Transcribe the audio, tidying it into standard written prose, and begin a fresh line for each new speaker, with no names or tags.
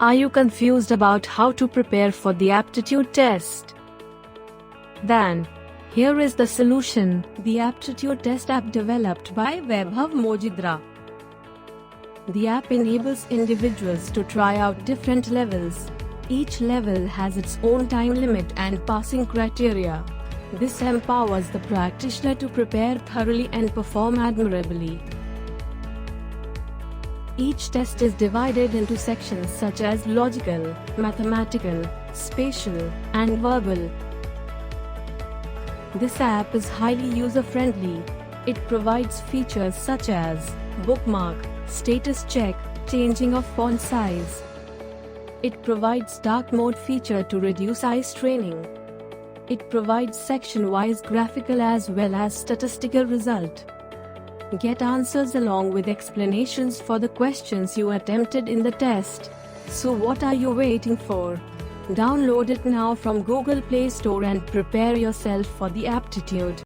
Are you confused about how to prepare for the aptitude test? Then, here is the solution: the Aptitude Test app developed by Vaibhav Mojidra. The app enables individuals to try out different levels. Each level has its own time limit and passing criteria. This empowers the practitioner to prepare thoroughly and perform admirably. Each test is divided into sections such as logical, mathematical, spatial, and verbal. This app is highly user-friendly. It provides features such as bookmark, status check, changing of font size. It provides dark mode feature to reduce eye straining. It provides section-wise graphical as well as statistical result. Get answers along with explanations for the questions you attempted in the test. So what are you waiting for? Download it now from Google Play Store and prepare yourself for the aptitude.